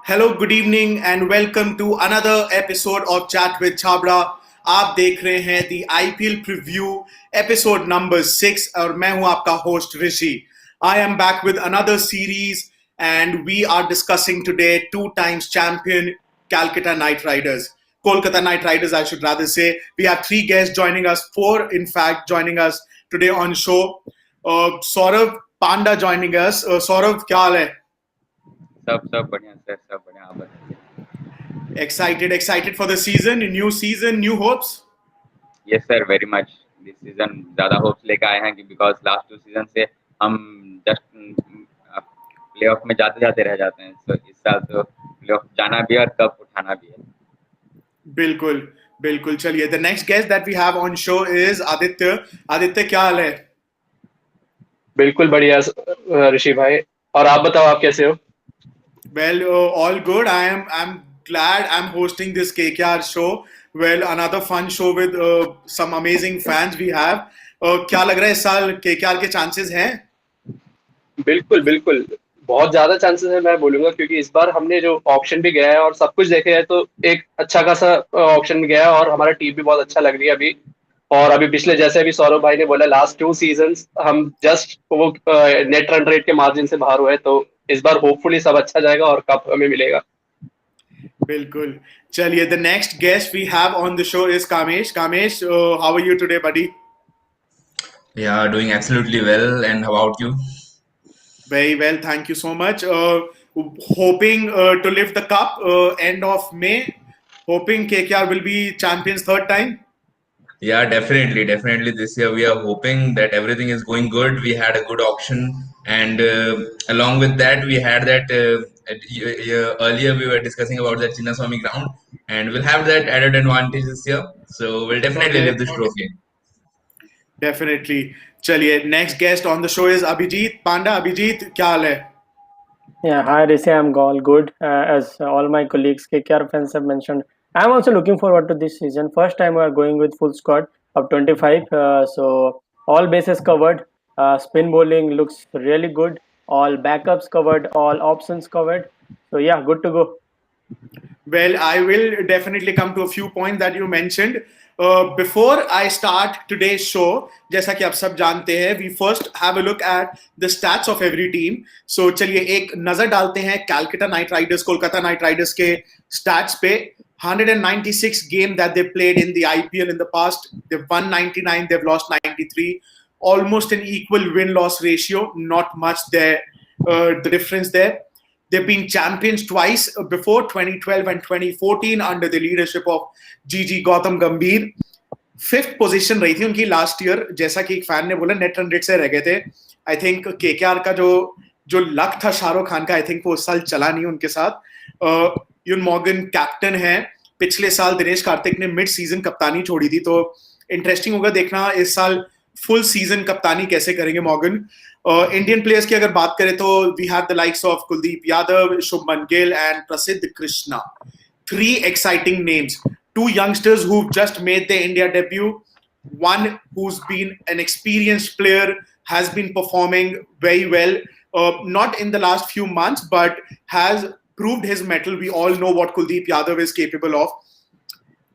Hello, good evening, and welcome to another episode of Chat with Chabra. आप देख रहे हैं दी आईपीएल प्रीव्यू एपिसोड नंबर 6 और मैं हूं आपका host Rishi. I am back with another series and we are discussing today two times champion Calcutta Knight Riders. Kolkata Knight Riders, I should rather say. We have three guests joining us, four in fact joining us today on show. Saurav Panda joining us. Saurav, क्या हाल है? सब बढ़िया sir, सब बढ़िया. आप बताइए. Excited for the season, new hopes. Yes sir, very much. This season ज्यादा hopes लेकर आए हैं कि बिकॉज लास्ट 2 सीजन से हम जस्ट प्लेऑफ में जाते जाते रह जाते हैं. तो इस साल तो प्लेऑफ जाना भी है और कप उठाना भी है. बिल्कुल चलिए. The next guest that we have on show is Aditya, क्या हाल है? बिल्कुल बढ़िया ऋषि भाई. और आप बताओ, आप कैसे हो? Well, all good. I'm glad I'm hosting this KKR show. Well, another fun show with some amazing fans we have. क्या लग रहा है इस साल KKR के चांसेस हैं? बिल्कुल बहुत ज्यादा चांसेस है मैं बोलूंगा, क्योंकि इस बार हमने जो ऑक्शन भी गया है और सब कुछ देखे है तो एक अच्छा खासा ऑक्शन भी गया है और हमारा टीम भी बहुत अच्छा लग रही है अभी. और अभी पिछले, जैसे अभी सौरभ भाई ने बोला, लास्ट 2 सीजन्स हम जस्ट वो नेट रन रेट के मार्जिन से बाहर हुए. तो इस बार होपफुली सब अच्छा जाएगा और कप हमें मिलेगा. बिल्कुल चलिए. The next guest we have on the show is Kamesh, how are you today, buddy? Yeah, doing absolutely well. And how about you? Very well, thank you so much. Hoping to lift the cup end of May. Hoping KKR will be champions third time. Yeah, definitely. This year we are hoping that everything is going good. We had a good auction, and along with that, we had that earlier we were discussing about the Chinnaswamy ground, and we'll have that added advantage this year. So we'll definitely lift this trophy. Definitely. चलिए, next guest on the show is Abhijit Panda. Abhijit, क्या हाल है? Yeah, hi Rishi, I'm all good. As all my colleagues, KKR fans have mentioned, I'm also looking forward to this season. First time we are going with full squad of 25. So all bases covered. Spin bowling looks really good. All backups covered. All options covered. So yeah, good to go. Well, I will definitely come to a few points that you mentioned. Before I start today's show, जैसा कि आप सब जानते हैं, we first have a look at the stats of every team. So चलिए एक नजर डालते हैं Calcutta Knight Riders, Kolkata Knight Riders के stats पे. 196 game that they played in the IPL in the past. They've won 99, they've lost 93. Almost an equal win-loss ratio. Not much there. The difference there. They've been champions twice before, 2012 and 2014 under the leadership of GG Gautam Gambhir. Fifth position रही थी उनकी last year. जैसा कि एक fan ने बोला, net run rate से रह गए थे. I think KKR का जो लक था शाहरुख खान का, I think वो उस साल चला नहीं उनके साथ. यून मॉर्गन कैप्टन है. पिछले साल दिनेश कार्तिक ने मिड सीजन कप्तानी छोड़ी थी, तो इंटरेस्टिंग होगा देखना इस साल फुल सीजन कप्तानी कैसे करेंगे मॉर्गन. इंडियन प्लेयर्स की अगर बात करें तो we have the likes of Kuldeep Yadav, Shubman Gill and Prasidh Krishna. 3 exciting names. 2 youngsters who've just made their India debut. One who's been an experienced player, has been performing very well, not in the last few months, but has proved his mettle. We all know what Kuldeep Yadav is capable of.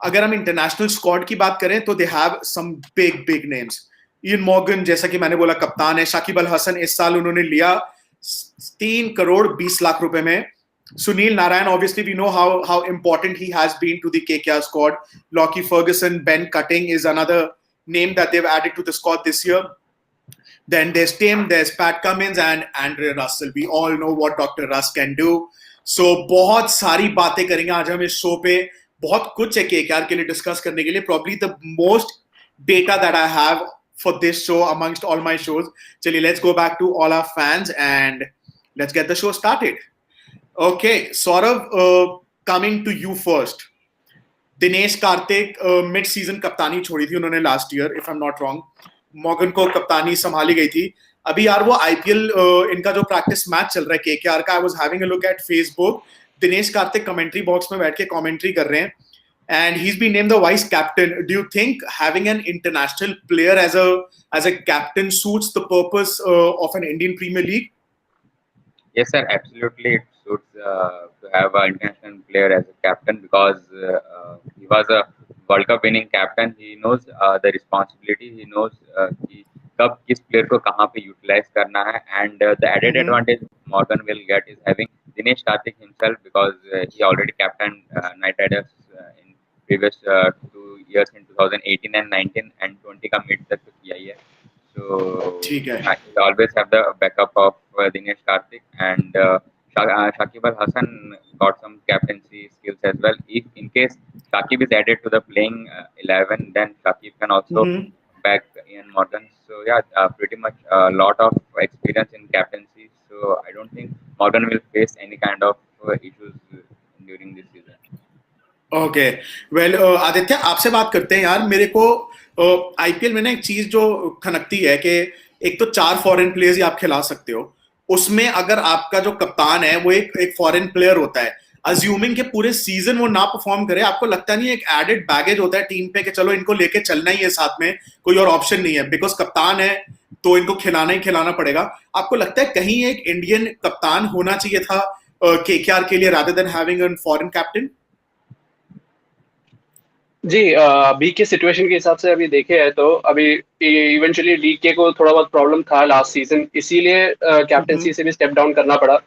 अगर हम international squad की बात करें तो they have some big names. Eoin Morgan, जैसा कि मैंने बोला, कप्तान है. शाकिब अल हसन इस साल उन्होंने लिया 3 करोड़ 20 लाख रुपए में. Sunil Narayan, obviously we know how important he has been to the KKR squad. Lockie Ferguson, Ben Cutting is another name that they've added to the squad this year. Then there's Tim, there's Pat Cummins and Andre Russell. We all know what Dr. Russ can do. So बहुत सारी बातें करेंगे आज हम इस show पे. बहुत कुछ है KKR के लिए डिस्कस करने के लिए. Probably the most data that I have for this show amongst all my shows. चलिए, let's go back to all our fans and let's get the show started. Okay, Saurav, coming to you first. Dinesh Karthik mid season कप्तानी छोड़ी थी उन्होंने last year, if I am not wrong. Morgan को कप्तानी संभाली गई थी. अभी यार वो आईपीएल इनका जो प्रैक्टिस मैच चल रहा है केकेआर का, I was having a look at Facebook. Dinesh Karthik commentary box में बैठ के कमेंट्री कर रहे हैं and he's been named the vice captain. Do you think having an international player as a captain suits the purpose of an Indian Premier League? Yes sir, absolutely it suits to have an international player as a captain because he was a World Cup winning captain. He knows the responsibility. He knows कि कब किस player को कहाँ पे utilize करना है. And the added Mm-hmm. advantage Morgan will get is having Dinesh Karthik himself because he already captained Knight Riders in previous 2 years in 2018 and 19 and 20 का mid तक तो किया ही है. So ठीक है. he always have the backup of Dinesh Karthik and Shakib Al Hassan got some captaincy skills as well. If in case Shakib is added to the playing 11, then Shakib can also Mm-hmm. back Ian Morgan. So yeah, pretty much a lot of experience in captaincy. So I don't think Morgan will face any kind of issues during this season. Okay well Aditya आपसे बात करते हैं यार. मेरे को IPL में ना एक चीज जो खनकती है कि एक तो 4 फॉरेन प्लेयर्स ही आप खिला सकते हो, उसमें अगर आपका जो कप्तान है वो एक फॉरेन प्लेयर होता है, अज्यूमिंग के पूरे सीजन वो ना परफॉर्म करे, आपको लगता नहीं एक एडेड बैगेज होता है टीम पे कि चलो इनको लेके चलना ही है साथ में, कोई और ऑप्शन नहीं है, बिकॉज कप्तान है तो इनको खिलाना ही खिलाना पड़ेगा. आपको लगता है कहीं एक इंडियन कप्तान होना चाहिए था केकेआर के लिए rather than having a foreign captain? जी, अभी के सिचुएशन के हिसाब से अभी देखे है तो अभी इवेंचुअली डीके को थोड़ा बहुत प्रॉब्लम था लास्ट सीजन, इसीलिए कैप्टनसी से भी स्टेप डाउन करना पड़ा.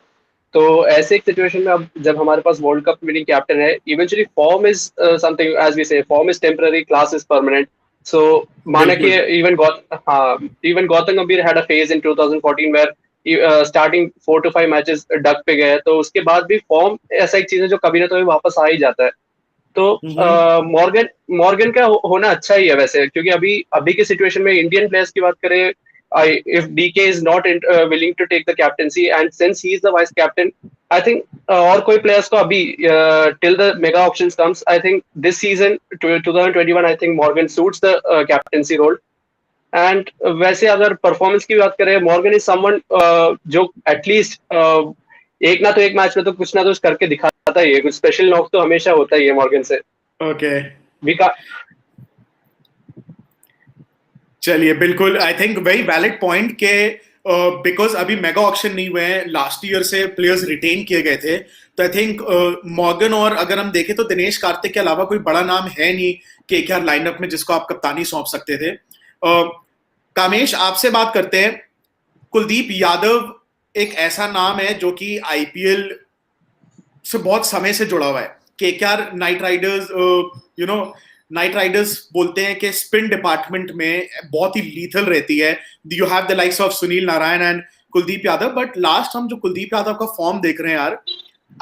तो ऐसे एक सिचुएशन में अब जब हमारे पास वर्ल्ड कप विनिंग कैप्टन है, eventually form is something, as we say form is temporary, class is permanent. So माना कि बिल्कुल. Even Gautam Gambhir had a phase in 2014 where starting 4 to 5 matches duck पे गए, तो उसके बाद भी फॉर्म ऐसा एक चीज है जो कभी ना कभी वापस आ ही जाता है. तो मॉर्गन मॉर्गन का होना अच्छा ही है वैसे, क्योंकि अभी अभी के सिचुएशन में इंडियन प्लेयर्स की बात करें, if DK is not willing to take the captaincy and since he is the vice captain, I think और कोई प्लेयर्स को अभी till the mega options comes, I think this season 2021 I think Morgan suits the captaincy role. And वैसे अगर performance की बात करें, Morgan is someone जो एटलीस्ट एक ना तो एक मैच में तो कुछ ना कुछ करके दिखाता ही है, कुछ स्पेशल नॉक तो हमेशा होता ही है मॉर्गन से. ओके विका चलिए, बिल्कुल I think very valid point के बिकॉज अभी मेगा ऑक्शन नहीं हुए हैं, लास्ट ईयर से प्लेयर्स रिटेन किए गए थे, तो आई थिंक मॉर्गन और अगर हम देखें तो दिनेश कार्तिक के अलावा कोई बड़ा नाम है नहीं केकेआर लाइनअप में जिसको आप कप्तानी सौंप सकते थे. कामेश आपसे बात करते हैं. कुलदीप यादव एक ऐसा नाम है जो कि आईपीएल से बहुत समय से जुड़ा हुआ है. KKR night Riders night Riders बोलते हैं कि स्पिन डिपार्टमेंट में बहुत ही लीथल रहती है. You have the likes of Sunil Narayan and Kuldeep Yadav, but last हम जो कुलदीप यादव का फॉर्म देख रहे हैं यार,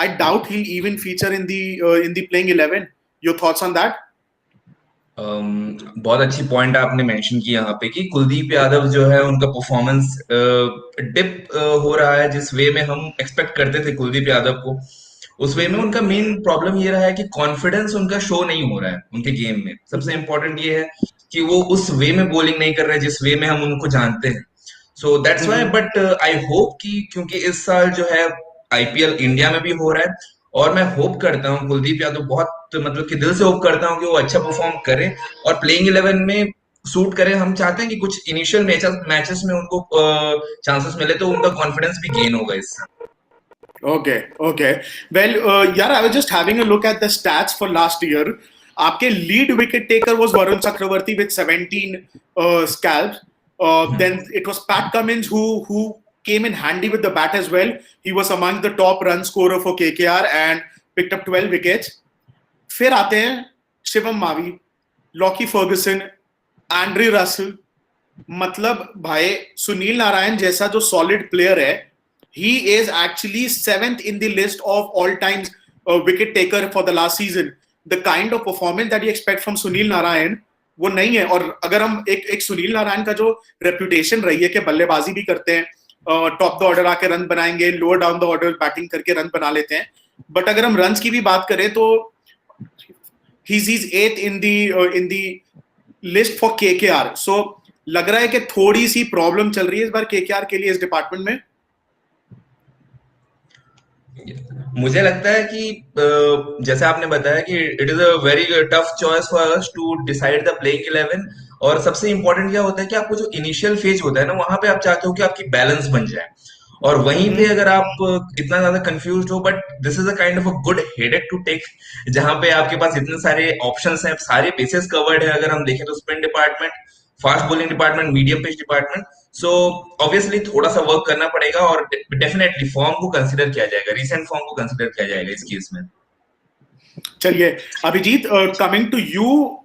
I doubt he even feature in the playing 11. Your thoughts on that? बहुत अच्छी पॉइंट आपने मेंशन की यहाँ पे कि कुलदीप यादव जो है उनका परफॉर्मेंस डिप हो रहा है जिस वे में हम एक्सपेक्ट करते थे कुलदीप यादव को, उस वे में उनका मेन प्रॉब्लम ये रहा है कि कॉन्फिडेंस उनका शो नहीं हो रहा है उनके गेम में. सबसे इम्पोर्टेंट ये है कि वो उस वे में बॉलिंग नहीं कर रहे हैं जिस वे में हम उनको जानते हैं. So that's why, but I hope कि क्योंकि इस साल जो है आईपीएल इंडिया में भी हो रहा है और मैं होप करता हूँ कुलदीप यादव बहुत मतलब कि दिल से होप करता हूँ कि वो अच्छा परफॉर्म करे और प्लेइंग 11 में सूट करे. हम चाहते हैं कि कुछ इनिशियल मैचेस में उनको चांसेस मिले तो उनका कॉन्फिडेंस भी गेन होगा इससे. Okay. Well, यार, I was just having a look at the stats for last year. आपके lead wicket taker was Varun Chakravarti with 17 scalps. Then it was Pat Cummins who came in handy with the bat as well. He was among the top run scorer for KKR and picked up 12 wickets. फिर आते हैं Shivam Mavi, Lockie Ferguson, Andre Russell. मतलब भाई सुनील नारायण जैसा जो solid player है, he is actually 7th in the list of all time wicket taker for the last season. The kind of performance that you expect from Sunil Narayan वो नहीं है. और अगर हम एक सुनील नारायण का जो रेपुटेशन रही है कि बल्लेबाजी भी करते हैं, टॉप द ऑर्डर आके रन बनाएंगे, lower down the order batting करके रन बना लेते हैं, बट अगर हम रन्स की भी बात करें तो he's 8th in the list for KKR. So लग रहा है कि थोड़ी सी प्रॉब्लम चल रही है इस बार केकेआर के लिए इस डिपार्टमेंट में. मुझे लगता है कि जैसे आपने बताया कि it is a very tough choice for us to decide the playing 11. और सबसे इंपॉर्टेंट क्या होता है कि आपको जो इनिशियल फेज होता है ना, वहां पे आप चाहते हो कि आपकी बैलेंस बन जाए. और वहीं पे अगर आप इतना ज्यादा कंफ्यूज हो, but this is a kind of a good headache to take, जहां पे आपके पास इतने सारे ऑप्शंस हैं, सारे बेसिस कवर्ड है, अगर हम देखें तो spin department, fast bowling department, medium pitch department. So obviously थोड़ा सा वर्क करना पड़ेगा, और डेफिनेटली फॉर्म को कंसिडर किया जाएगा, रिसेंट फॉर्म को कंसिडर किया जाएगा इस केस में। चलिए Abhijit, coming to you,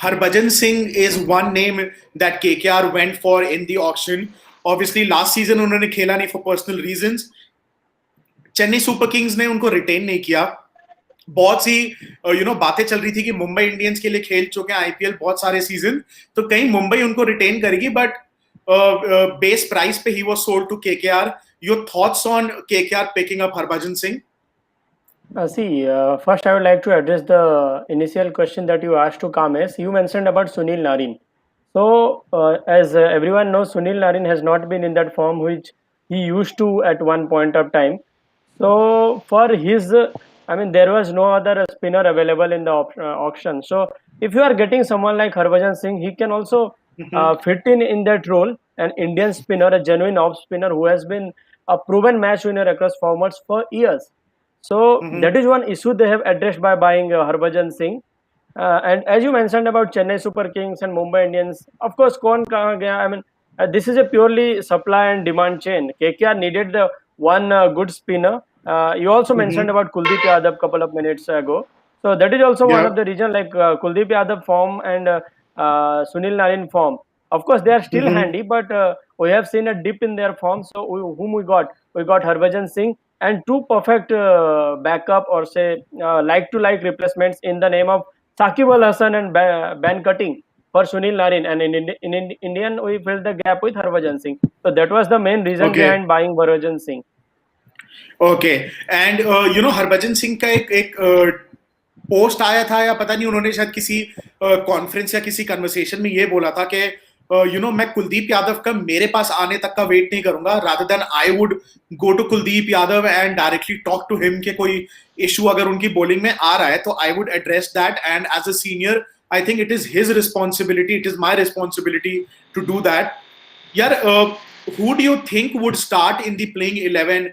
Harbhajan Singh is one name that KKR went for in the auction. Obviously last season उन्होंने खेला नहीं for personal reasons. Chennai Super Kings ने उनको रिटेन नहीं किया. बहुत सी बातें चल रही थी कि मुंबई इंडियंस के लिए खेल चुके हैं आईपीएल बहुत सारे सीजन, तो कहीं मुंबई उनको रिटेन करेगी, बट बेस प्राइस पे ही was sold to KKR. Your thoughts on KKR picking up Harbhajan Singh? First I would like to address the initial question that you asked to Kamesh. You mentioned about Sunil Narin. So, as everyone knows, Sunil Narin has not been in that form which he used to at one point of time. So, for his, I mean, there was no other spinner available in the auction. So, if you are getting someone like Harbhajan Singh, he can also fit in that role. An Indian spinner, a genuine off spinner who has been a proven match winner across formats for years. So that is one issue they have addressed by buying Harbhajan Singh. And as you mentioned about Chennai Super Kings and Mumbai Indians, of course, kaun kahan gaya? I mean, this is a purely supply and demand chain. KKR needed the one good spinner. You also mentioned about Kuldeep Yadav couple of minutes ago. So that is also one Yeah. of the reason, like Kuldeep Yadav form and Sunil Narin form. Of course, they are still handy, but we have seen a dip in their form. So whom we got? We got Harbhajan Singh and two perfect backup or say like-to-like replacements in the name of Saqib Al Hasan and Ben Cutting for Sunil Narin, and in Indian we filled the gap with Harbhajan Singh. So that was the main reason Okay. behind buying Harbhajan Singh. Okay. And Harbhajan Singh का एक post आया था, या पता नहीं उन्होंने शायद किसी कॉन्फ्रेंस या किसी कन्वर्सेशन में ये बोला था कि मैं कुलदीप यादव का मेरे पास आने तक का वेट नहीं करूंगा, rather than I would go to Kuldeep Yadav and directly talk to him, के कोई इशू अगर उनकी बॉलिंग में आ रहा है तो I would address that, and as a senior I think it is his responsibility, it is my responsibility to do that. यार, who do you think would start in the playing 11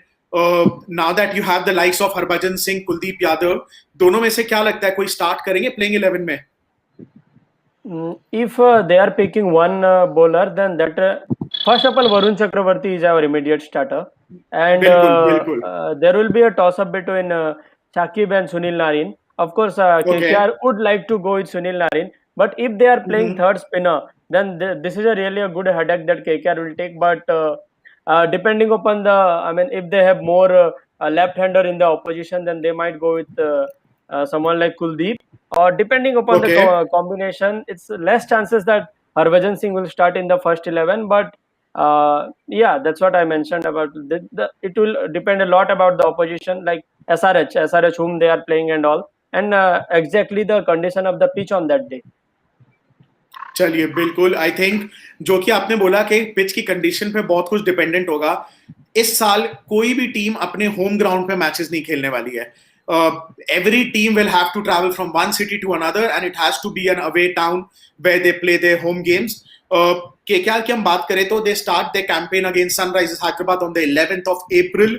now that you have the likes of Harbhajan Singh, Kuldeep Yadav? दोनों में से क्या लगता है, कोई start करेंगे playing 11 में? If they are picking one bowler, then that first of all, Varun Chakravarti is our immediate starter, and बिल्कुल बिल्कुल. there will be a toss-up between Shakib and Sunil Narin. Of course, Okay. KKR would like to go with Sunil Narin, but if they are playing third spinner, then this is a really a good headache that KKR will take. But depending upon the, I mean, if they have more left-hander in the opposition, then they might go with someone like Kuldeep. Or depending upon the Okay. combination, it's less chances that Harbhajan Singh will start in the first 11. But yeah, that's what I mentioned about it will depend a lot about the opposition, like SRH whom they are playing and all, and exactly the condition of the pitch on that day. चलिए बिल्कुल. I think जो कि आपने बोला कि pitch की condition पे बहुत कुछ डिपेंडेंट होगा. इस साल कोई भी टीम अपने होम ग्राउंड पे मैचेस नहीं खेलने वाली है. Every team will have to travel from one city to another, and it has to be an away town where they play their home games. KKR की हम बात करें तो they start their campaign against Sunrisers Hyderabad on the 11th of April.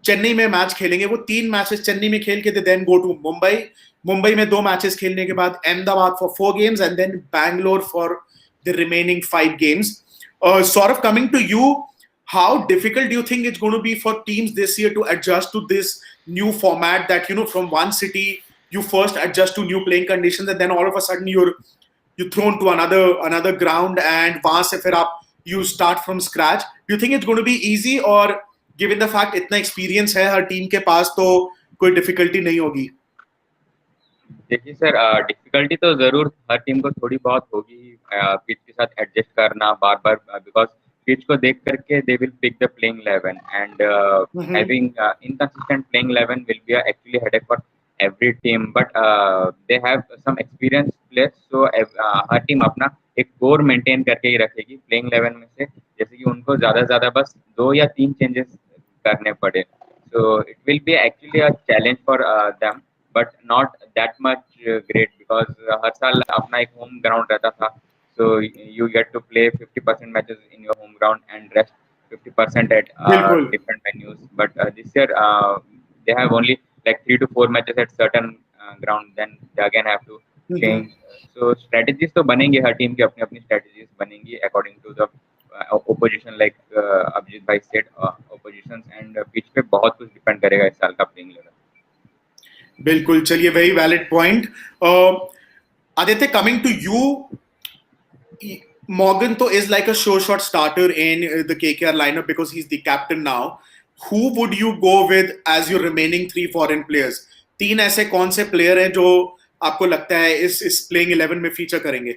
Chennai में match खेलेंगे वो. 3 matches Chennai में खेल के then go to Mumbai. Mumbai में 2 मैचेस खेलने के बाद Ahmedabad for 4 games and then Bangalore for the remaining 5 games. Saurav, coming to you, how difficult do you think it's going to be for teams this year to adjust to this new format, that from one city you first adjust to new playing conditions and then all of a sudden you're thrown to another ground, and वहां से फिर आप you start from scratch? Do you think it's going to be easy, or given the fact इतना experience है हर team के पास तो कोई difficulty नहीं होगी? देखिए सर, डिफिकल्टी तो जरूर हर टीम को थोड़ी बहुत होगी पिच के साथ एडजस्ट करना बार बार, बिकॉज पिच को देख करके they will pick the playing 11 and having inconsistent playing 11 will be actually headache for every team, but they have some experience players, so हर टीम अपना एक कोर मेंटेन करके ही रखेगी प्लेइंग 11 में से, जैसे कि उनको ज्यादा से ज्यादा बस 2 या 3 चेंजेस करने पड़े. So it will be actually a challenge for them, but not that much great, because हर साल अपना एक होम ग्राउंड रहता था, so you get to play 50% matches in your home ground and rest 100% at बिल्कुल different venues. But this year they have only like 3 to 4 matches at certain ground. Then they again have to hmm, change. So strategies तो बनेंगे, हर team की अपनी अपनी strategies बनेंगी according to the opposition, like Abhijit भाई said, oppositions and pitch पे बहुत कुछ depend करेगा इस साल का playing level. बिल्कुल चलिए very valid point Aditya coming to you Morgan though is like a sure shot starter in the KKR lineup because he's the captain now. Who would you go with as your remaining three foreign players? तीन ऐसे कौन से player हैं जो आपको लगता है इस प्लेइंग 11 में फीचर करेंगे?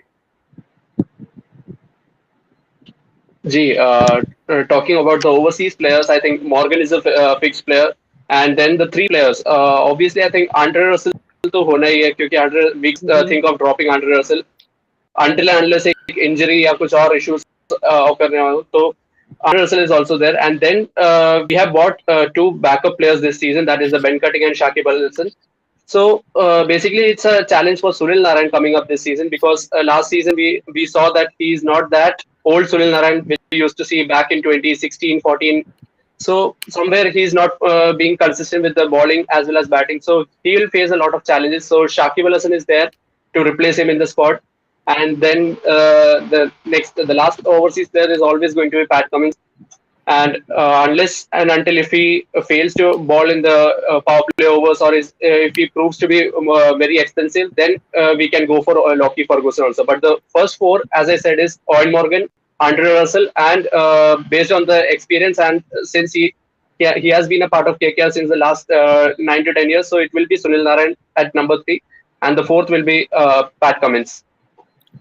Gee, talking about the overseas players, I think Morgan is a fixed player, and then the three players. Obviously, I think Andre Russell तो होना ही है क्योंकि Andre we think of dropping Andre Russell until and unless एक injury या कुछ और issues करने हो तो Andre Russell is also there, and then we have bought two backup players this season, that is the Ben Cutting and Shakib Al Hasan. So basically, it's a challenge for Sunil Narayan coming up this season because last season we saw that he's not that old Sunil Narayan which we used to see back in 2016, 14. So somewhere he's not being consistent with the bowling as well as batting. So he will face a lot of challenges. So Shakib Al Hasan is there to replace him in the squad. And then the last overseas player is always going to be Pat Cummins. And unless and until if he fails to ball in the power play overs or if he proves to be very expensive, then we can go for Lockie Ferguson also. But the first four, as I said, is Owen Morgan, Andre Russell, and based on the experience and since he has been a part of KKR since the last 9 to 10 years, so it will be Sunil Narayan at number three, and the fourth will be Pat Cummins.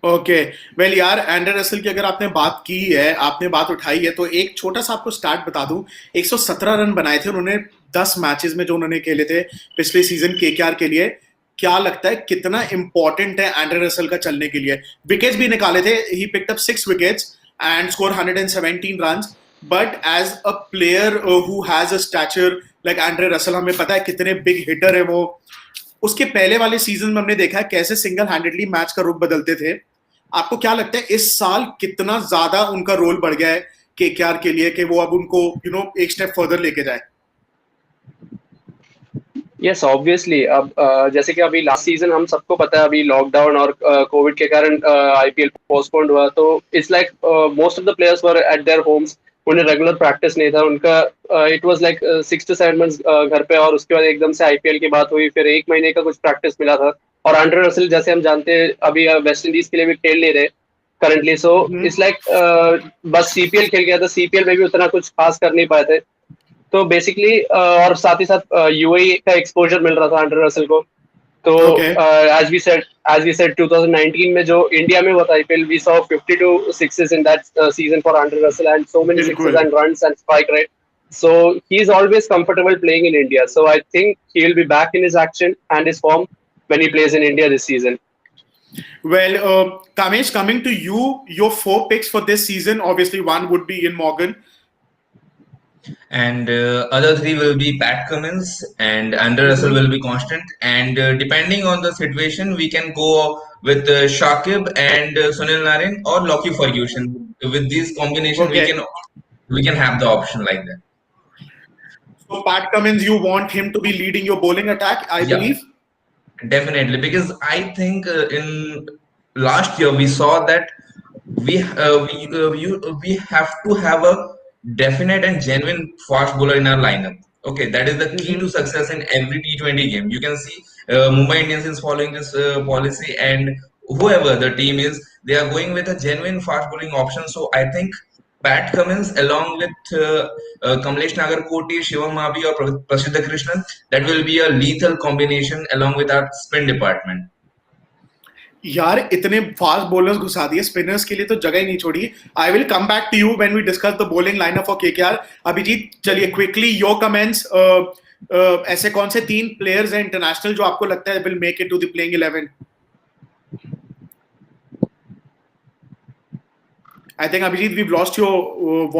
Okay well यार ender Russell की अगर आपने बात की है आपने बात उठाई है तो एक छोटा सा आपको स्टार्ट बता दूं 117 रन बनाए थे उन्होंने 10 मैचेस में जो उन्होंने खेले थे पिछले सीजन केकेआर के लिए क्या लगता है कितना इंपॉर्टेंट है एंडर रसल का चलने के लिए विकेट्स भी निकाले थे he picked up 6 wickets and score 117 runs but as a player who has a stature like Andre Russell हमें पता है कितने बिग हिटर है वो उसके पहले वाले सीजन में हमने देखा है कैसे सिंगल हैंडेडली मैच का रुख बदलते थे आपको क्या लगता है इस साल कितना ज्यादा उनका रोल बढ़ गया है केकेआर के लिए कि वो अब उनको एक स्टेप फर्दर लेके जाए यस ऑब्वियसली अब जैसे कि अभी लास्ट सीजन हम सबको पता है अभी लॉकडाउन और कोविड के कारण आईपीएल पोस्टपोन्ड हुआ तो it's like most of the players were at their homes उन्हें रेगुलर प्रैक्टिस नहीं था उनका it was like 6 to 7 months घर पे और उसके बाद एकदम से आईपीएल की बात हुई फिर एक महीने का कुछ प्रैक्टिस मिला था और एंड्रे रसल जैसे हम जानते हैं अभी वेस्ट इंडीज के लिए भी खेल नहीं रहे करंटली सो इट्स लाइक बस सीपीएल खेल गया था सीपीएल में भी उतना कुछ खास कर नहीं पाए थे तो बेसिकली और साथ ही साथ यूएई का एक्सपोजर मिल रहा था एंड्रे रसल को तो ओके एज वी सेड 2019 में जो इंडिया में हुआ था IPL we saw 52 sixes in that season for Andre Russell and so many sixes बिल्कुल and runs and strike rate so he is always comfortable playing in India so I think he will be back in his action and his form when he plays in India this season. well Kamesh coming to you your 4 picks for this season obviously one would be in Morgan and other three will be Pat Cummins and Andre Russell will be constant. And depending on the situation, we can go with Shakib and Sunil Narayan or Lockie Ferguson. With these combination, okay we can have the option like that. so Pat Cummins you want him to be leading your bowling attack I Yeah, believe definitely. Because I think in last year we saw that we have to have a definite and genuine fast bowler in our lineup. Okay, that is the key to success in every T20 game. You can see Mumbai Indians is following this policy, and whoever the team is, they are going with a genuine fast bowling option. So I think Pat Cummins along with Kamlesh Nagarkoti, Shivam Mabi or Prasiddha Krishnan, that will be a lethal combination along with our spin department. यार इतने fast bowlers घुसा दिए spinners के लिए तो जगह ही नहीं छोड़ी I will come back to you when we discuss the bowling lineup for KKR Abhijit चलिए क्विकली योर कमेंट्स ऐसे कौन से 3 प्लेयर्स हैं इंटरनेशनल जो आपको लगता है will make it to the playing 11 I think Abhijit we lost your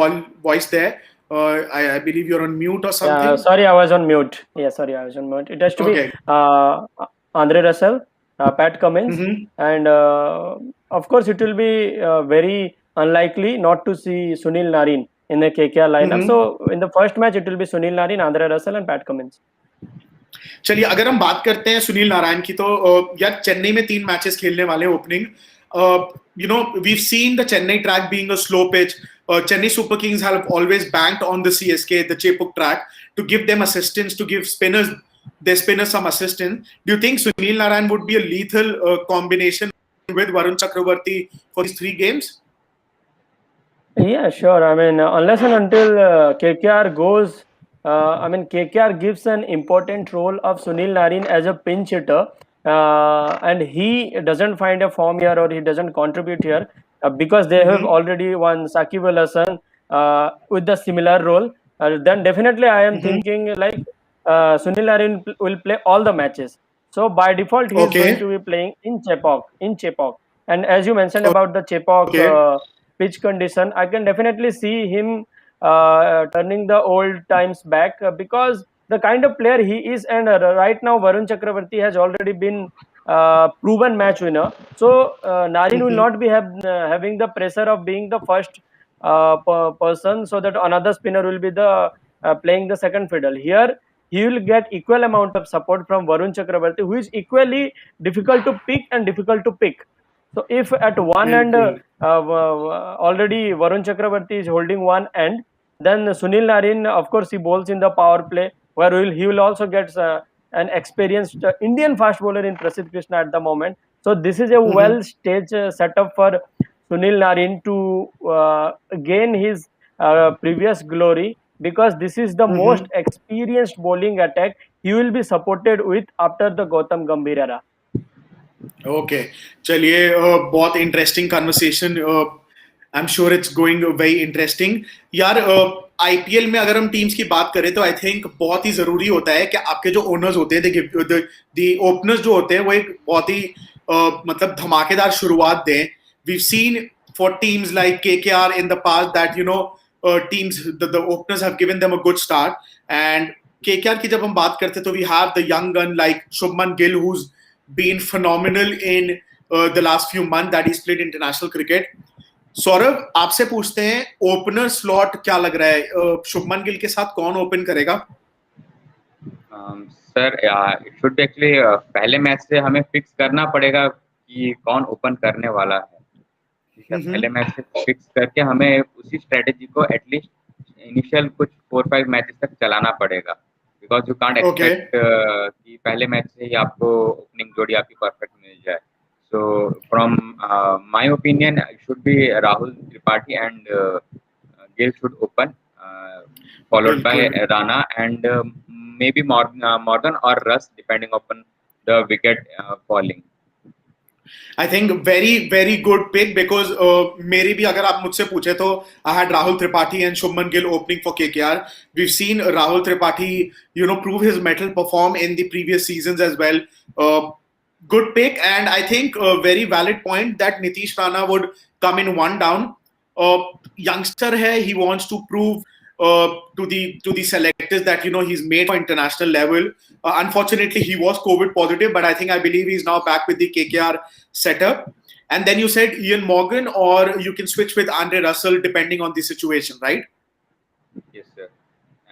voice there I believe you're on mute or something. Sorry, I was on mute. Yeah, sorry, I was on mute. It has to Okay. be Andre Russell, Pat Cummins, and of course, it will be very unlikely not to see Sunil Narine in the KKR lineup. Mhm. So in the first match, it will be Sunil Narine, Andre Russell, and Pat Cummins. चलिए अगर हम बात करते हैं सुनील नारायण की तो यार चेन्नई में 3 मैचेस खेलने वाले opening you know we seen the Chennai track being a slow pitch Chennai Super Kings have always banked on the CSK the Chepauk track to give them assistance to give spinners their spinners some assistance. Do you think Sunil Narayan would be a lethal combination with Varun Chakravarti for these 3 games? Yeah, sure. I mean, unless and until KKR goes, I mean, KKR gives an important role of Sunil Narine as a pinch hitter, and he doesn't find a form here or he doesn't contribute here because they have already won Sakib Al Hasan with the similar role. Then definitely, I am thinking like Sunil Narine will play all the matches. So by default, he is going Okay. to be playing in Chepauk. And as you mentioned about the Chepauk. Okay. Pitch condition, I can definitely see him turning the old times back because the kind of player he is, and right now Varun Chakravarti has already been proven match winner. So Narin will not be having the pressure of being the first person, so that another spinner will be the playing the second fiddle. Here he will get equal amount of support from Varun Chakravarti, who is equally difficult to pick and difficult to pick. So if at one end बिल्कुल. already Varun Chakravarti is holding one end, then Sunil Narine, of course, he bowls in the power play, where he will also get an experienced Indian fast bowler in Prasidh Krishna at the moment. So this is a well staged setup for Sunil Narine to gain his previous glory, because this is the most experienced bowling attack he will be supported with after the Gautam Gambhir era. Okay चलिए बहुत interesting conversation I am sure it's going very interesting यार IPL में अगर हम teams की बात करें तो आई थिंक बहुत ही जरूरी होता है कि आपके जो ओनर्स होते हैं द ओपनर्स जो होते हैं वो एक बहुत ही मतलब धमाकेदार शुरुआत दें we seen for teams like KKR in the past that you know teams the openers have given them a good start and KKR की जब हम बात करते हैं तो we have the young gun like Shubman Gill who's been phenomenal in the last few months that he's played international cricket. Saurabh आपसे पूछते हैं ओपनर स्लॉट क्या लग रहा है शुभमन गिल के साथ कौन ओपन करेगा सर इट शुड एक्चुअली पहले मैच से हमें फिक्स करना पड़ेगा कि कौन ओपन करने वाला है ठीक है पहले मैच से फिक्स करके हमें उसी स्ट्रेटेजी को एटलीस्ट इनिशियल कुछ 4-5 मैचेस तक चलाना पड़ेगा बिकॉज यू कांट एक्सपेक्ट कि पहले मैच से ही आपको ओपनिंग जोड़ी आपकी परफेक्ट मिल जाए so from my opinion it should B Rahul Tripathi and Gill should open followed by Rana and maybe Morgan or Russ depending upon the wicket falling. I think very good pick because मेरी भी अगर आप मुझसे पूछे तो I had Rahul Tripathi and Shubman Gill opening for KKR. We've seen Rahul Tripathi, you know, prove his mettle, perform in the previous seasons as well. Good pick, and I think a very valid point that Nitish Rana would come in one down. Youngster hai, he wants to prove to the selectors that you know he's made for international level. Unfortunately, he was COVID positive, but I believe he's now back with the KKR setup. And then you said Ian Morgan, or you can switch with Andre Russell depending on the situation, right? Yes, sir.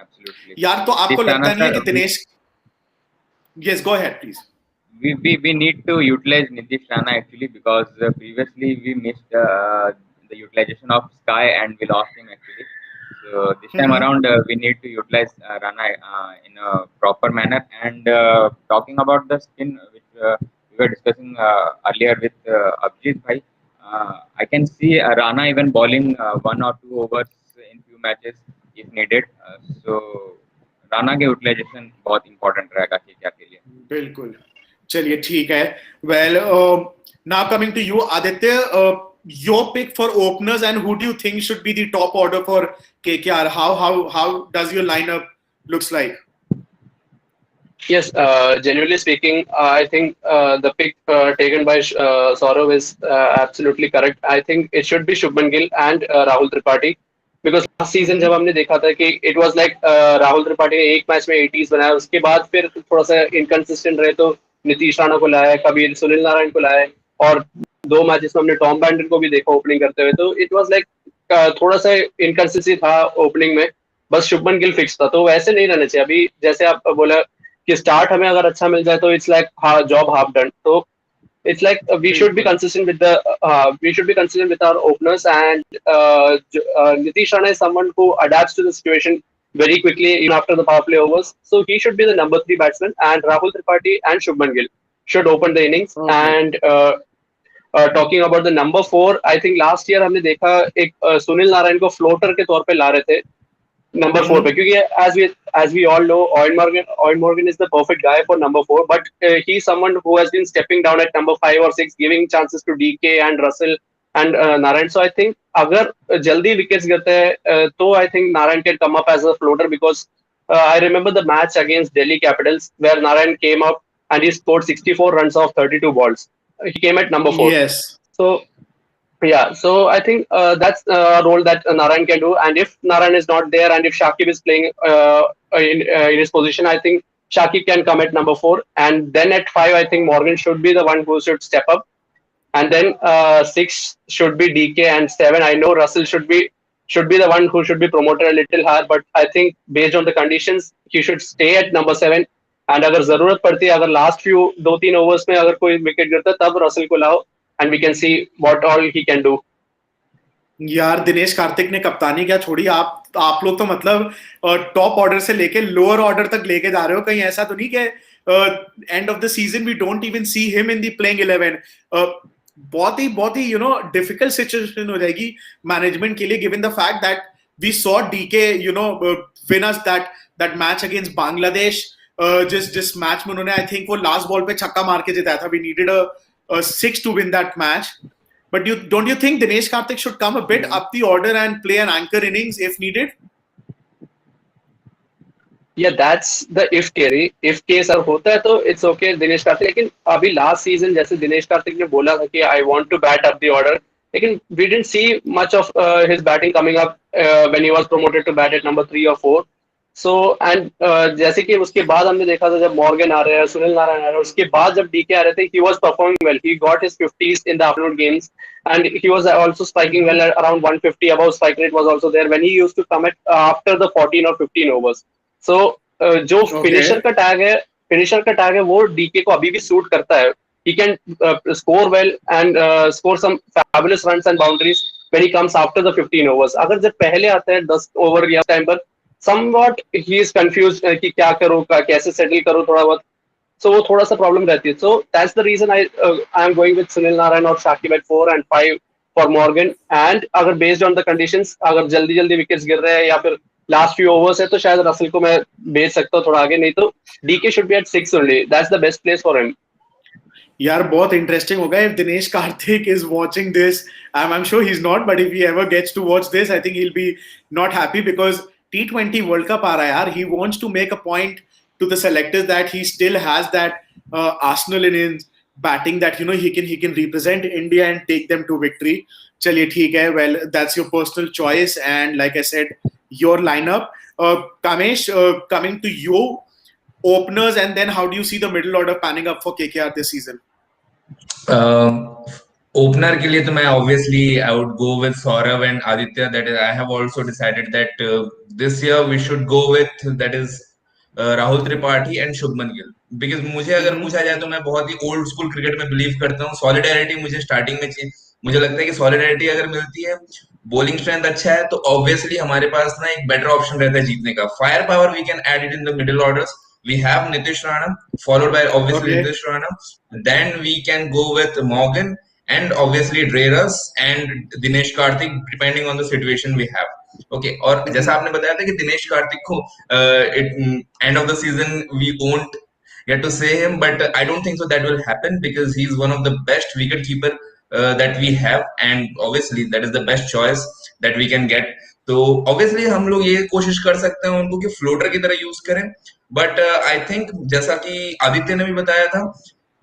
Absolutely. यार तो आपको लगता नहीं है कि Dinesh Yes, go ahead, please. We need to utilize Nitish Rana actually because previously we missed the utilization of Sky and we lost him actually. So this time around we need to utilize Rana in a proper manner. And talking about the spin which we were discussing earlier with Abhijit bhai, I can see Rana even bowling 1 or 2 overs in few matches if needed. So Rana के utilization बहुत important रहेगा KKR के लिए. बिल्कुल चलिए ठीक है well now coming to you Aditya your pick for openers and who do you think should be the top order for KKR how does your lineup looks like Yes, genuinely speaking, I think the pick taken by Saurav is absolutely correct. I think it should be Shubman Gill and Rahul Tripathi because last season जब हमने देखा था कि it was like Rahul Tripathi ने एक match में 80s बनाया उसके बाद फिर थोड़ा सा इनकंसिस्टेंट रहे तो नीतीश राणा को लाया कभी सुनील नारायण को लाया और 2 मैचेस में हमने टॉम बैंडन को भी देखा ओपनिंग करते हुए तो इट वाज लाइक थोड़ा सा इनकंसिस्टेंसी था ओपनिंग में, बस शुभमन गिल फिक्स था, तो वैसे नहीं रहना चाहिए। अभी जैसे आप बोला कि स्टार्ट हमें अगर अच्छा मिल जाए तो it's like job half done. तो it's like we should be बिल्कुल consistent with the we should be consistent with our openers, and Nitish Rana is someone who adapts to the situation very quickly even after the power play overs. So he should be the number three batsman, and Rahul Tripathi and Shubman Gill should open the innings. Okay And talking about the number four, I think last year हमने देखा एक सुनील नारायण को floater के तौर पे ला रहे थे number four पे, क्योंकि as we all know, Oil Morgan is the perfect guy for number four, but he's someone who has been stepping down at number five or six, giving chances to DK and Russell and Narayan. So I think अगर जल्दी wickets गिरते हैं तो I think Narayan can come up as a floater, because I remember the match against Delhi Capitals where Narayan came up and he scored 64 runs off 32 balls. He came at number four. Yes So yeah, so I think that's a role that Narayan can do. And if Narayan is not there, and if Shakib is playing in his position, I think Shakib can come at number four. And then at five, I think Morgan should be the one who should step up. And then six should be DK, and seven, I know Russell should be the one who should be promoted a little higher. But I think based on the conditions, he should stay at number seven. And अगर जरूरत पड़ती है, अगर last few 2-3 overs में अगर कोई wicket गिरता है, तब रसल को लाओ, and we can see what all he can do. यार दिनेश कार्तिक ने कप्तानी क्या छोड़ी, आप लोग तो मतलब टॉप ऑर्डर से लेके लोअर ऑर्डर तक लेके जा रहे हो। कहीं ऐसा तो नहीं कि end of the season we don't even see him in the playing 11? बहुत ही डिफिकल्ट सिचुएशन हो जाएगी मैनेजमेंट के लिए, given the fact that we saw DK win us that match against Bangladesh. जिस मैच में उन्होंने आई थिंक वो लास्ट बॉल पे छक्का मार के जिताया था। We needed a six to win that match. But don't you think Dinesh Karthik should come a bit up the order and play an anchor innings if needed? Yeah, that's the if theory. If case अगर होता है तो it's okay Dinesh Karthik, लेकिन अभी last season जैसे दिनेश कार्तिक ने बोला था कि I want to bat up the order, लेकिन we didn't see much of his batting coming up when he was promoted to bat at number 3 or 4. So and जैसे कि उसके बाद हमने देखा था जब मॉर्गन आ रहे हैं, सुनील नारायण आ रहे हैं, उसके बाद जब डीके आ रहे थे, he was performing well, he got his 50s in the afternoon games, and he was also striking well at around 150. Above strike rate was also there when he used to come at after the 14 or 15 overs. So जो finisher का tag है वो DK को अभी भी suit करता है. He can score well and score some fabulous runs and boundaries when he comes after the 15 overs. अगर जब पहले आता है 10 ओवर या टाइम पर, somewhat he is confused कि क्या करूँ, कैसे सेटल करूँ थोड़ा बहुत, so वो थोड़ा सा प्रॉब्लम रहती है. So that's the reason I am going with Sunil Narayan और Shakib at 4 and 5 for Morgan. And अगर based on the conditions, अगर जल्दी विकेट्स गिर रहे हैं या फिर लास्ट फ्यू ओवर्स है, तो शायद रसल को मैं भेज सकता हूँ थोड़ा आगे, नहीं तो DK should be at 6 only. That's the best place for him. यार बहुत इंटरेस्टिंग होगा if Dinesh Karthik is watching this. I'm sure he's not, but if he ever gets to watch this, I think he'll be not happy because T20 World Cup आ रहा है यार. He wants to make a point to the selectors that he still has that Arsenal in his batting, that he can represent India and take them to victory. चलिए ठीक है, well that's your personal choice and like I said, your lineup. Kamesh, coming to you, openers, and then how do you see the middle order panning up for KKR this season? Opener के लिए तो मैं obviously I would go with Saurav and Aditya. That is I have also decided that this year we should go with that is Rahul Tripathi and Shubman Gill. Because मुझे अगर पूछा जाए तो मैं बहुत ही ओल्ड स्कूल क्रिकेट में बिलीव करता हूँ. सॉलिडेरिटी मुझे स्टार्टिंग में चाहिए. मुझे लगता है कि सॉलिडेरिटी अगर मिलती है, बॉलिंग स्ट्रेंथ अच्छा है, तो ऑब्वियसली हमारे पास ना एक बेटर ऑप्शन रहता है जीतने का. Fire power we can add it in the middle orders. We have Nitish Rana, followed by obviously Okay. Nitish Rana. Then we can go with Morgan and obviously Dreras and Dinesh Karthik, depending on the situation we have. Okay. और जैसा आपने बताया था कि दिनेश कार्तिक को end of the season we won't get to say him, but I don't think so that will happen because he's one of the best wicket keeper that we have, and obviously that is the best choice that we can get. तो obviously हम लोग ये कोशिश कर सकते हैं उनको कि फ्लोटर की तरह यूज करें, बट आई थिंक जैसा कि आदित्य ने भी बताया था,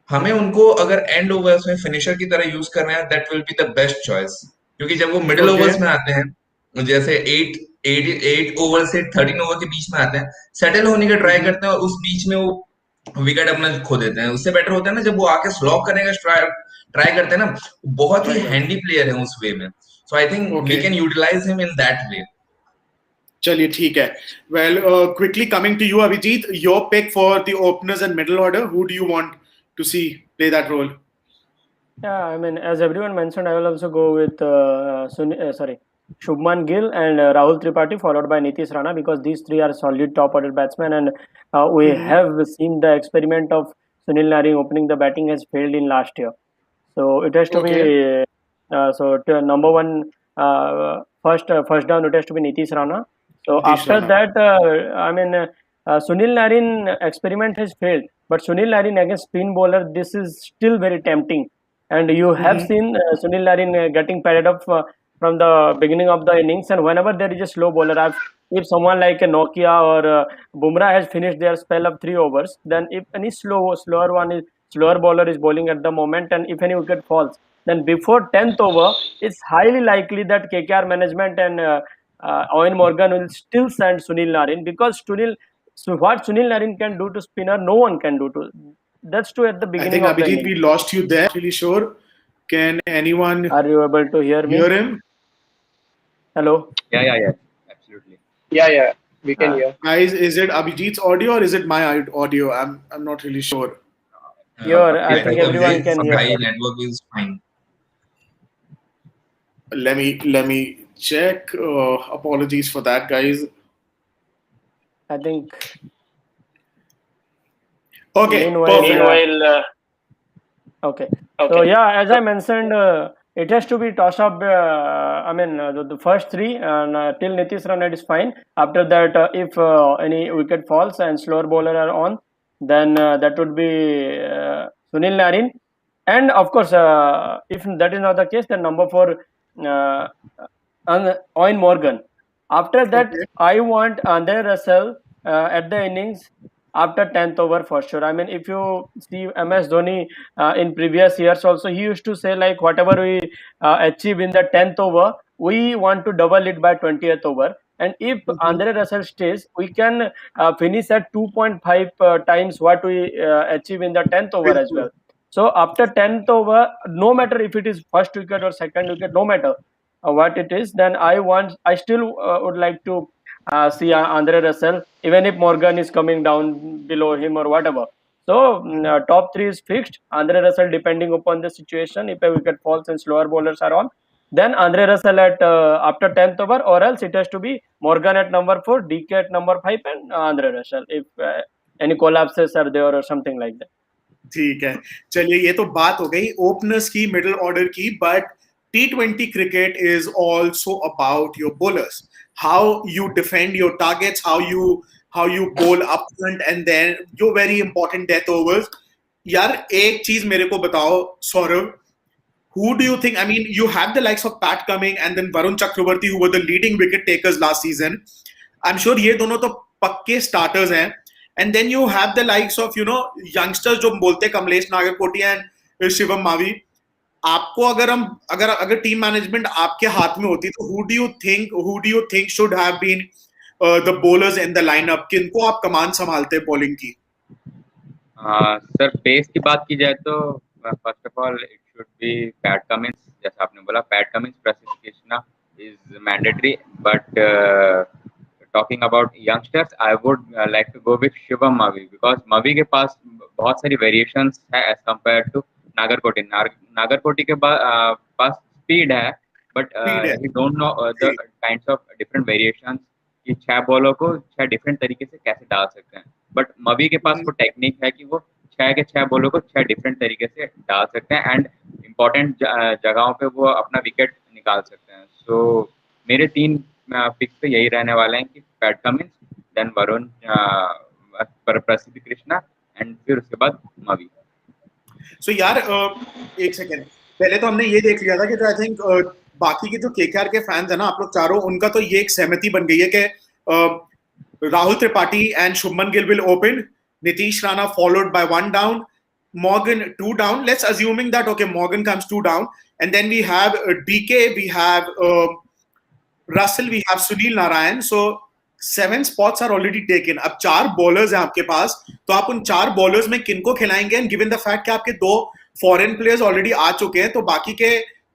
हमें उनको अगर एंड ओवर्स में फिनिशर की तरह यूज करना है, that will be the best choice. क्योंकि जब वो मिडिल ओवर्स में आते हैं, जैसे 8 ओवर से 13 ओवर के बीच में आते हैं, सेटल होने का ट्राई करते हैं और उस बीच में वो विकेट अपना खो देते हैं. उससे बेटर होता है ना जब वो आके स्लॉग करेगा ट्राई करते हैं ना, बहुत ही Right, right. हैंडी प्लेयर है उस वे में. So I think we Okay. Can utilise him in that way. चलिए ठीक है. Well, quickly coming to you, Abhijit, your pick for the openers and middle order. Who do you want to see play that role? Yeah, I mean, as everyone mentioned, I will also go with Shubman Gill and Rahul Tripathi, followed by Nitish Rana, because these three are solid top-order batsmen, and we have seen the experiment of Sunil Narine opening the batting has failed in last year. So it has to Okay. be number one, first down. It has to be Nitish Rana. So Nitish after Rana. that, Sunil Narine experiment has failed, but Sunil Narine against spin bowler, this is still very tempting. And you have seen Sunil Narine getting padded up from the beginning of the innings, and whenever there is a slow bowler, if someone like a Nokia or Bumrah has finished their spell of 3 overs, then if any slower bowler is bowling at the moment, and if any wicket falls, then before 10th over, it's highly likely that KKR management and Owen Morgan will still send Sunil Narine, because what Sunil Narine can do to spinner, no one can do to. That's true at the I beginning think of the Abhijit, innings. we lost you there. Really sure. Can anyone Are you able to hear me? hear him? Hello. Yeah, absolutely. Yeah, we can Uh, hear. Guys, is it Abhijit's audio or is it my audio? I'm not really sure. I I think think everyone can from hear. my network is fine. Let me check. Apologies for that, guys. I think. Okay, Meanwhile, perfect. okay. So yeah, as I mentioned, it has to be toss up. The first three, and till Nitish Rana is fine. After that, if any wicket falls and slower bowler are on, then that would be Sunil Narine. And of course, if that is not the case, then number four, uh, Owen Morgan. After that, Okay. I want Andre Russell at the innings after 10th over for sure. I mean, if you see MS Dhoni in previous years also, he used to say like whatever we achieve in the 10th over, we want to double it by 20th over. And if Andre Russell stays, we can finish at 2.5 times what we achieve in the 10th over as well. So after 10th over, no matter if it is first wicket or second wicket, no matter what it is, then I still would like to see Andre Russell, even if Morgan is coming down below him or whatever. So top three is fixed. Andre Russell, depending upon the situation, if a wicket falls and slower bowlers are on, then Andre Russell at after 10th over, or else it has to be Morgan at number 4, DK at number 5, and Andre Russell if any collapses are there or something like that. ठीक है. चलिए, ये तो बात हो गई openers की, middle order की. But T20 cricket is also about your bowlers, how you defend your targets, how you bowl up front, and then your very important death overs. यार एक चीज मेरे को बताओ Saurabh, who do you think? I mean, you have the likes of Pat Cumming and then Varun Chakravarti, who were the leading wicket takers last season. I'm sure ये दोनों तो पक्के starters हैं. And then you have the likes of youngsters जो बोलते हैं Kamlesh Nagarkoti and Shivam Mavi. आपको अगर टीम मैनेजमेंट आपके हाथ में होती तो who do you think should have been the bowlers in the lineup? किनको आप कमान संभालते बॉलिंग की? सर पेस की बात की जाए तो first of all it should be Pat Cummins. जैसा आपने बोला, Pat Cummins, Prasidh Krishna is mandatory. But talking about youngsters, I would like to go with Shivam Mavi, because Mavi के पास बहुत सारी वेरिएशंस है as compared to Nagarkoti. Nagarkoti के पास स्पीड है, but he don't know the kinds of different variations कि 6 बॉलों को 6 डिफरेंट तरीके से कैसे डाल सकते हैं. बट मवी के पास वो टेक्निक है कि वो 6 के 6 बॉलों को 6 डिफरेंट तरीके से डाल सकते हैं एंड इम्पोर्टेंट जगहों पे वो अपना विकेट निकाल सकते हैं. सो मेरे 3 पिक्स तो यही रहने वाले हैं कि पैट कमिंस, देन वरुण, प्रसिद्ध कृष्णा, एंड फिर उसके बाद मवी. सो यार एक सेकेंड, पहले तो हमने ये देख लिया था कि आई थिंक बाकी के जो केकेआर के फैंस है ना, आप लोग चारों, उनका तो ये एक सहमति बन गई है कि Rahul Tripathi and Shubman Gill will open, Nitish Rana followed by 1 down, Morgan 2 down. Let's assuming that okay, Morgan comes 2 down, and then we have DK, we have Russell, we have Sunil Narayan. So 7 spots are already taken. अब 4 bowlers हैं आपके पास, तो आप उन 4 bowlers में किनको खिलाएंगे? And given the fact कि आपके 2 फॉरेन प्लेयर्स ऑलरेडी आ चुके हैं, तो बाकी के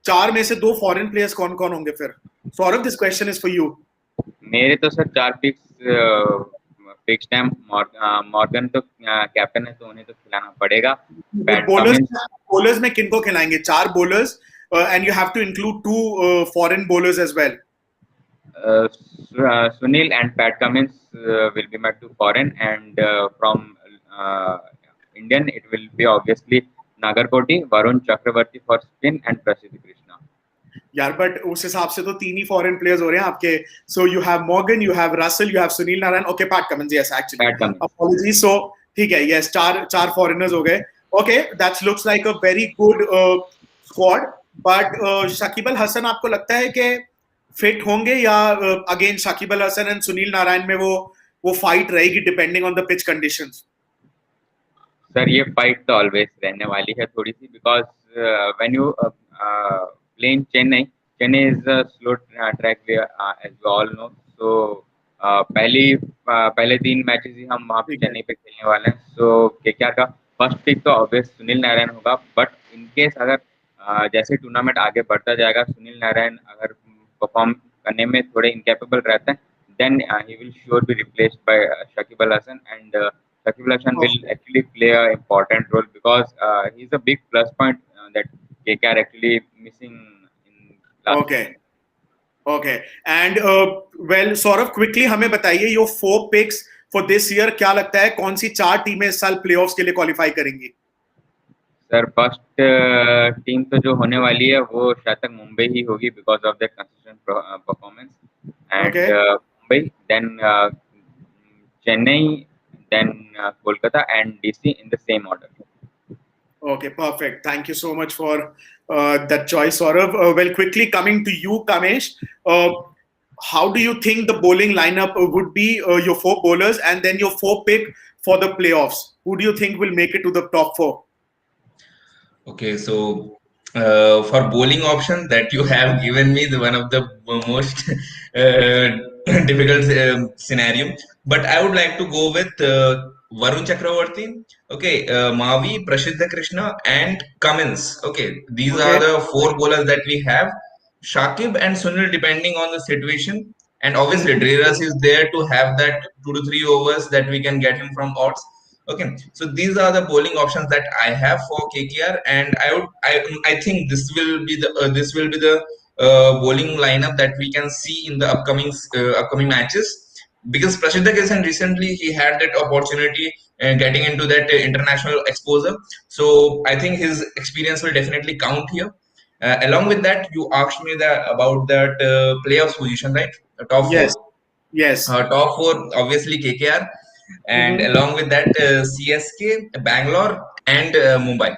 4 में से 2 फॉरेन प्लेयर्स कौन कौन होंगे फिर? Saurabh, this question is for you. मेरे तो सर 4 फिक्स टाइम। मॉर्गन तो कैप्टन है, तो उन्हें तो खिलाना पड़ेगा। पैट बोलर्स कमिंस, बोलर्स में किनको खिलाएंगे? 4 bowlers and you have to include 2 foreign bowlers as well. Sunil and Pat Cummins will be my 2 foreign, and from Indian it will be obviously Nagarkoti, Varun Chakravarti for spin, and Prasidh Krishna. यार but उस हिसाब से तो 3 ही foreign players हो रहे हैं आपके. So you have Morgan, you have Russell, you have Sunil Narine, okay, Pat Cummins, yes actually, Pat Cummins. Apologies. So ठीक है, यस, चार फॉरेनर्स हो गए. Okay, that's looks like a very good squad. But Shakib Al Hasan आपको लगता है कि fit होंगे, या again Shakib Al Hasan and Sunil Narine में वो फाइट रहेगी depending on the pitch conditions? Sir ये फाइट तो ऑलवेज रहने वाली है थोड़ी सी, because when you play in Chennai, Chennai is a slow track as we all know. So पहले 3 मैचेस ही हम वहाँ पे ठीक है. चेन्नई पे खेलने वाले हैं. सो केकेआर का फर्स्ट पिक तो ऑब्वियस सुनील नारायण होगा, बट इन केस अगर जैसे टूर्नामेंट आगे बढ़ता जाएगा, सुनील नारायण अगर परफॉर्म करने में थोड़े इनकेपेबल रहते हैं, then he will sure be replaced by Shakib Al Hasan, and Shakib Al Hasan will actually play an important role, because he's a big plus point that KKR actually missing in last okay, season. Okay. And well Saurabh, quickly हमें बताइए your 4 picks for this year. क्या लगता है कौन सी 4 टीमें इस साल playoffs के लिए क्वालिफाई करेंगी? सर फर्स्ट टीम तो जो होने वाली है वो शायद तक मुंबई ही होगी, because of the consistent performance. Okay, and Mumbai, then Chennai, then Kolkata and DC in the same order. okay, perfect. Thank you so much for that choice, Saurav. Well, quickly coming to you, Kamesh, how do you think the bowling lineup would be, your 4 bowlers and then your 4 pick for the playoffs? Who do you think will make it to the top 4? Okay, so for bowling option that you have given me, the one of the most difficult scenario, but I would like to go with Varun Chakravarti, okay, Mavi, Prasiddha Krishna, and Cummins. Okay, these are Okay, the 4 bowlers that we have. Shakib and Sunil, depending on the situation, and obviously Dreras is there to have that 2 to 3 overs that we can get him from odds. Okay, so these are the bowling options that I have for KKR, and I think this will be the bowling lineup that we can see in the upcoming matches, because Prasiddha Krishnan recently he had that opportunity getting into that international exposure, so I think his experience will definitely count here. Along with that, you asked me about that playoffs position, right? Top yes, four. yes. Top four, obviously KKR, and Mhm. along with that, CSK, Bangalore, and Mumbai.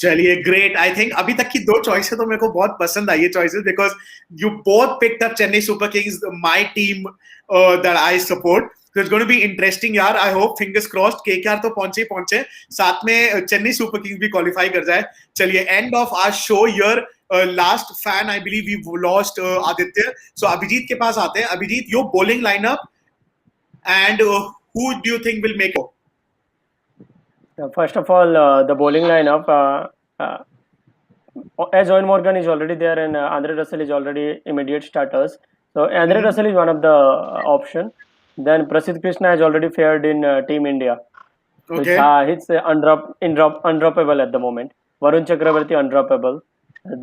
चलिए, great. I think अभी तक की 2 choices तो मेरे को बहुत पसंद आई है choices, because you both picked up Chennai Super Kings, my team that I support. So it's going to be interesting यार. I hope, fingers crossed, KKR तो पहुंचे ही पहुंचे, साथ में चेन्नई सुपर किंग्स भी क्वालिफाई कर जाए. चलिए, end of our show here. Last fan I believe we lost Aditya. So Abhijit के पास आते हैं. Abhijit, your bowling lineup and who do you think will make it? First of all, the bowling lineup, as Owen Morgan is already there and Andre Russell is already immediate starters. So Andre Mhm. Russell is one of the option. Then Prasidh Krishna has already fared in Team India. So Okay, it's undroppable at the moment. Varun Chakravarti undroppable.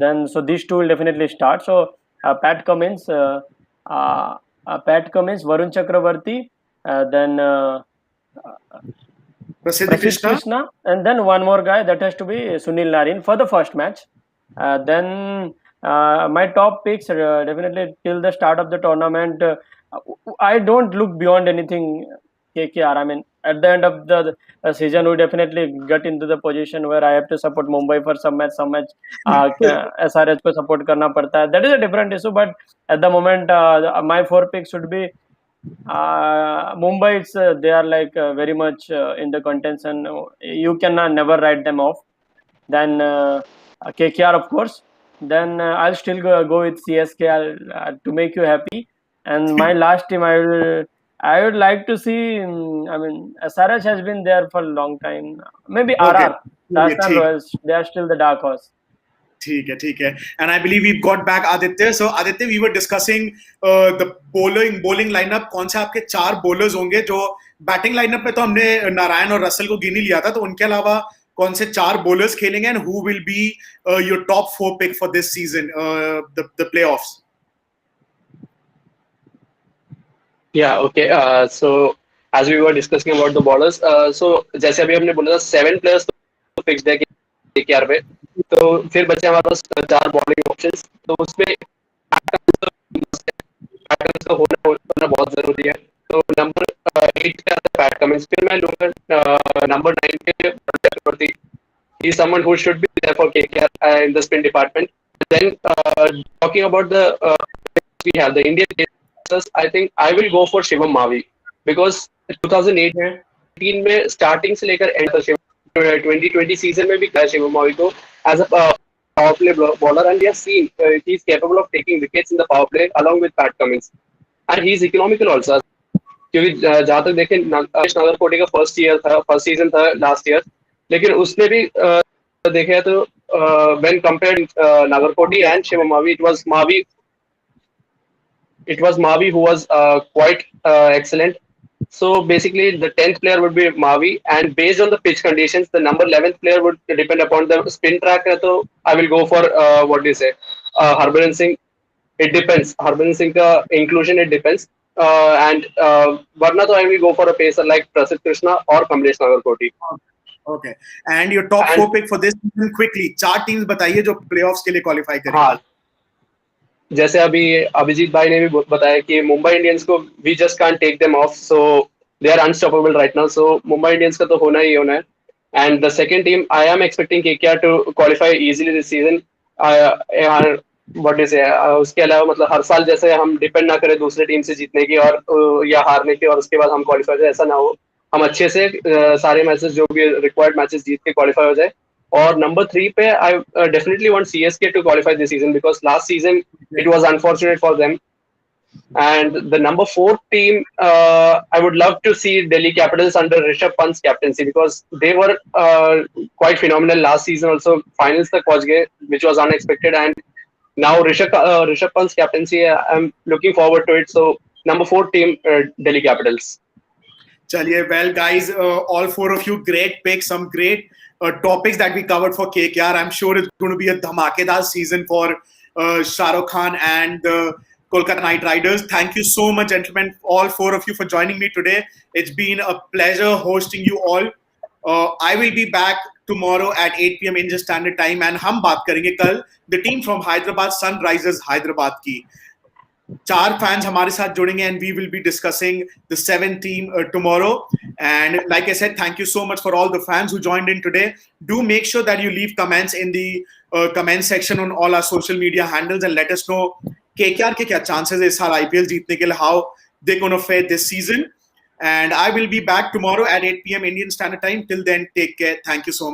Then so these two will definitely start. So uh, Pat Cummins, Varun Chakravarti, then प्रसिद्ध Prasidh Krishna. Krishna, and then one more guy that has to be Sunil Narine for the first match. Then my top picks definitely till the start of the tournament. I don't look beyond anything KKR. I mean, at the end of the season, we definitely get into the position where I have to support Mumbai for some match. SRH को support करना पड़ता है. That is a different issue. But at the moment, my 4 picks should be Mumbai. They are like very much in the contention. You can never write them off. Then KKR, of course. Then I'll still go with CSK to make you happy. And my last team, I would like to see. I mean, SRH has been there for a long time. Maybe Okay. RR, Rajasthan ठीक Royals. They are still the dark horse. ठीक है and I believe we've got back Aditya. So Aditya, we were discussing the bowling lineup. कौन से आपके 4 bowlers होंगे जो batting lineup में तो हमने नारायण और रसल को गिन ही लिया था, तो उनके अलावा कौन से 4 bowlers खेलेंगे and who will be your top 4 pick for this season, the playoffs? Yeah, okay. So as we were discussing about the bowlers, so जैसे अभी हमने बोला था 7 players तो फिक्स्ड है केकेआर पे, तो फिर बचे हमारे पास 4 बॉलिंग ऑप्शंस, तो उसमें पैटर्न्स का होना बहुत जरूरी है। तो नंबर 8 का पैट कमिंस, फिर मैं लूंगा नंबर 9 पे Chakravarthy. He is someone who should be there for KKR in the spin department. Then talking about the we have the Indian pacers, I think I will go for Shivam Mavi because 2018 में starting से लेकर and तक 2020 season में भी किया शिवम मावी को as a power play bowler, and we have seen he is capable of taking wickets in the power play along with Pat Cummins, and he is economical also. क्योंकि जहां तक देखें नागरकोटी का फर्स्ट सीजन था लास्ट ईयर, लेकिन उसने भी देखे तो when compared Nagarkoti and Shivam Mavi, it was Mavi who was quite excellent. So basically, the 10th player would be Mavi, and based on the pitch conditions, the number 11th player would depend upon the spin track. So I will go for what do you say, Harbhajan Singh. It depends. Harbhajan Singh ka inclusion, it depends. And Varna, I will go for a pacer like Prasidh Krishna or Kamlesh Nagarkoti. Okay. And your top 4 pick for this season quickly. 4 teams बताइए जो playoffs के लिए qualify करेंगे. हाँ, जैसे अभी अभिजीत भाई ने भी बताया कि मुंबई इंडियंस को we just can't take them off, so they are unstoppable right now, so Mumbai Indians का तो होना ही होना है। And the second team I am expecting KKR to qualify easily this season. What is उसके अलावा मतलब हर साल जैसे हम डिपेंड ना करें दूसरे टीम से जीतने की और या हारने की और उसके बाद हम क्वालिफाई हो जाए, ऐसा ना हो। हम अच्छे से सारे मैचेस जो भी रिक्वायर्ड मैचेस जीत के क्वालिफाई हो जाए। और नंबर 3 पे I definitely want CSK to qualify this season because last season it was unfortunate for them. And the number 4 team, I would love to see Delhi Capitals under Rishabh Pant's captaincy because they were quite phenomenal last season. Also, finals tak pahunch gaye, which was unexpected. And now Rishabh Pant's captaincy, I'm looking forward to it. So, number 4 team, Delhi Capitals. Chaliye, well, guys, all 4 of you, great picks, some great topics that we covered for KKR. I'm sure it's going to be a dhamakedar season for Shah Rukh Khan and the Kolkata Knight Riders. Thank you so much, gentlemen, all 4 of you, for joining me today. It's been a pleasure hosting you all. I will be back tomorrow at 8 p.m. Indian Standard Time, and हम बात करेंगे कल the team from Hyderabad, Sunrisers Hyderabad की. 4 fans हमारे साथ जुड़ेंगे and we will be discussing the 7th team tomorrow. And like I said, thank you so much for all the fans who joined in today. Do make sure that you leave comments in the comment section on all our social media handles and let us know KKR के क्या chances है इस साल IPL जीतने के लिए, how they're going to fare this season. And I will be back tomorrow at 8 p.m. Indian Standard Time. Till then, take care. Thank you so much.